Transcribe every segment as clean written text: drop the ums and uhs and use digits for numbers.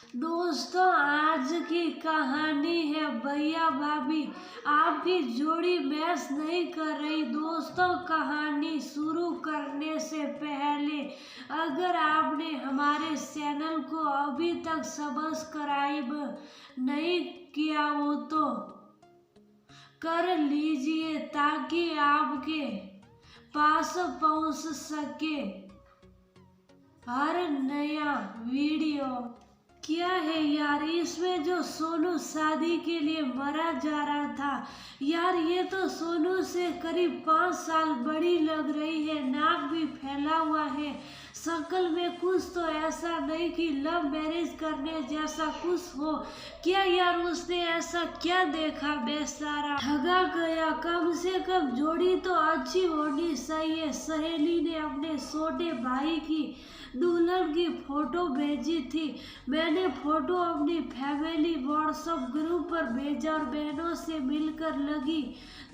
दोस्तों, आज की कहानी है भैया भाभी आपकी जोड़ी मैच नहीं कर रही। दोस्तों, कहानी शुरू करने से पहले अगर आपने हमारे चैनल को अभी तक सब्सक्राइब नहीं किया हो तो कर लीजिए ताकि आपके पास पहुंच सके हर नया वीडियो। क्या है यार, इसमें जो सोनू शादी के लिए मरा जा रहा था यार, ये तो सोनू से करीब 5 साल बड़ी लग रही है। नाक भी फैला हुआ है, शक्ल में कुछ तो ऐसा नहीं कि लव मैरिज करने जैसा कुछ हो। क्या यार, उसने ऐसा क्या देखा बेचारा ठगा गया। कम से कम जोड़ी तो अच्छी होनी चाहिए। सहेली ने अपने छोटे भाई की दुल्हन की फोटो भेजी थी। मैंने फोटो अपनी फैमिली व्हाट्सएप ग्रुप पर भेजा और बहनों से मिलकर लगी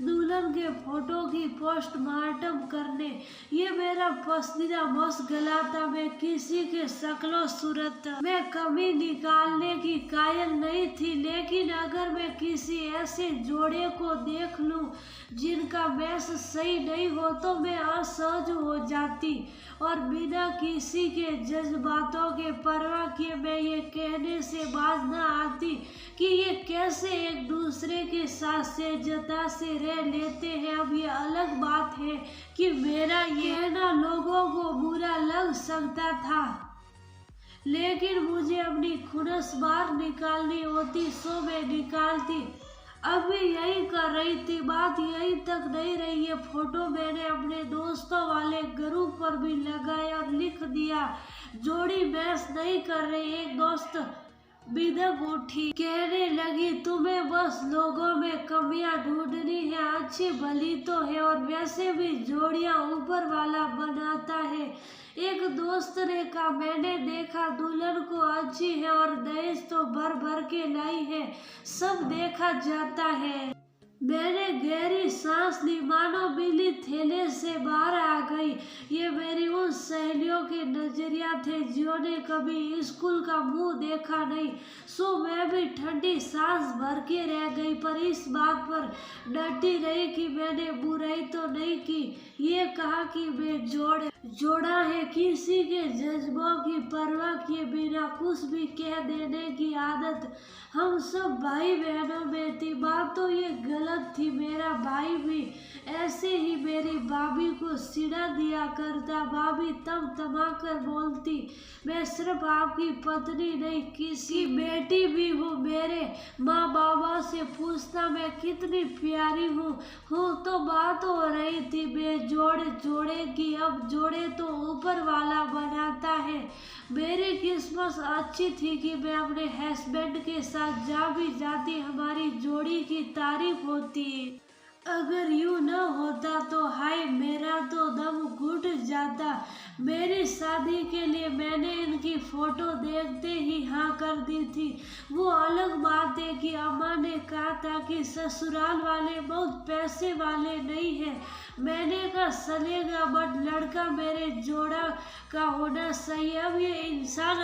दुल्हन के फोटो की पोस्टमार्टम करने। ये मेरा पसंदीदा मशगला था। मैं किसी के शक्लो सूरत में कमी निकालने की कायल नहीं थी, लेकिन अगर मैं किसी ऐसे जोड़े को देख लूं जिनका मैच सही नहीं हो तो मैं असहज हो जाती और बिना किसी के जज्बातों के परवाह किए मैं ये कहने से बाज न आती कि ये कैसे एक दूसरे के साथ सेजता से रह लेते हैं। अब ये अलग बात है कि मेरा ये ना लोगों को बुरा लग सकता था, लेकिन मुझे अपनी खुनस बाहर निकालनी होती सो मैं निकालती। अभी यही कर रही थी, बात यही तक नहीं रही। ये फोटो मैंने अपने दोस्तों वाले ग्रुप पर भी लगाया और लिख दिया जोड़ी मैच नहीं कर रही। एक दोस्त बिदक उठी, कहने लगी तुम्हें बस लोगों में कमियां ढूंढनी है, अच्छी भली तो है और वैसे भी जोड़ियां ऊपर वाला बनाता है। एक दोस्त ने कहा, मैंने देखा दुल्हन को अच्छी है और दहेज तो भर भर के लाई है, सब देखा जाता है। मैंने गहरी सांस ली, मानो बिल्ली थैले से बाहर आ गई। ये मेरी उन सहेलियों के नजरिया थे जिन्होंने कभी स्कूल का मुंह देखा नहीं। सो मैं भी ठंडी सांस भर के रह गई, पर इस बात पर डटी रही कि मैंने बुराई तो नहीं की। ये कहा कि मैं जोड़ा है, किसी के जज्बों की परवाह किए बिना कुछ भी कह देने की आदत हम सब भाई बहनों में थी। बात तो ये गलत थी, मेरा भाई भी ऐसे ही मेरी भाभी को सिड़ा दिया करता। भाभी तमा कर बोलती, मैं सिर्फ आपकी पत्नी नहीं किसी बेटी भी हूँ। मेरे माँ बाबा से पूछता मैं कितनी प्यारी हूँ तो बात हो रही थी जोड़े की। अब जोड़े तो ऊपर वाला बनाता है। मेरी किस्मत अच्छी थी कि मैं अपने हस्बैंड के साथ जा भी जाती, हमारी जोड़ी की तारीफ होती। अगर यूं न होता तो हाय मेरा तो दम घुट जाता। मेरी शादी के लिए मैंने इनकी फोटो देखते ही हाँ कर दी थी। वो अलग बात है कि अम्मा ने कहा था कि ससुराल वाले बहुत पैसे वाले नहीं है। मैंने कहा चलेगा, बट लड़का मेरे जोड़ा का होना चाहिए। अब ये इंसान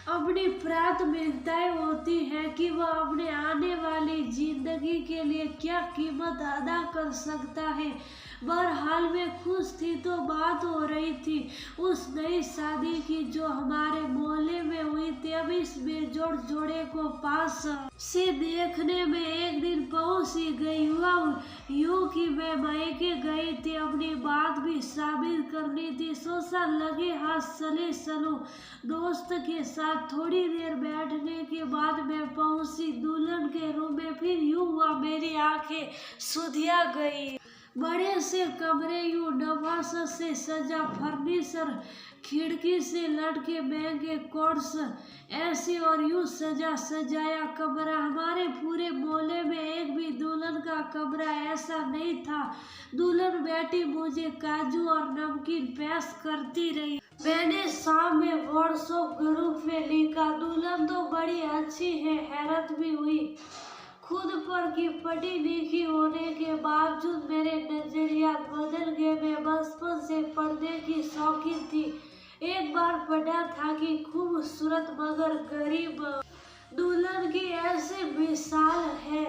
अपनी प्राथमिकताएं होती है कि वह अपने आने वाली जिंदगी के लिए क्या कीमत अदा कर सकता है। बहरहाल में खुश थी तो बात हो रही थी उस नई शादी की जो हमारे मोहल्ले में हुई थी। अब इस बेजोड़ जोड़े को पास से देखने में एक दिन पहुंच ही गई। हुआ यूं कि मैं मायके गई थी, अपनी बात भी साबित करनी थी। सोचा लगे हाथ चलो दोस्त के साथ। थोड़ी देर बैठने के बाद मैं पहुंची दुल्हन के रूम में। फिर यूं हुआ मेरी आंखें सुधिया गई। बड़े से कमरे, यूं नवासत से सजा फर्नीचर, खिड़की से लटके महंगे कोट्स, ऐसे और यूं सजाया कमरा। हमारे पूरे मोहल्ले में एक भी दुल्हन का कमरा ऐसा नहीं था। दुल्हन बेटी मुझे काजू और नमकीन पेश करती रही। मैंने शाम में व्हाट्सएप ग्रुप में लिखा, दुल्हन तो बड़ी अच्छी है। हैरत भी हुई खुद पर कि पढ़ी लिखी होने के बावजूद मेरे नजरिया बदल गए। मैं बचपन से पढ़ने की शौकीन थी। एक बार पढ़ा था कि खूबसूरत मगर गरीब दुल्हन की ऐसी मिसाल है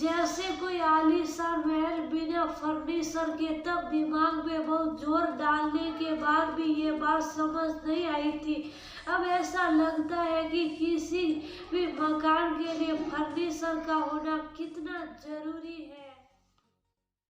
जैसे कोई आलीशान महल बिना फर्नीचर के। तब दिमाग में बहुत जोर डालने के बाद भी ये बात समझ नहीं आई थी। अब ऐसा लगता है कि किसी भी मकान के लिए फर्नीचर का होना कितना जरूरी है।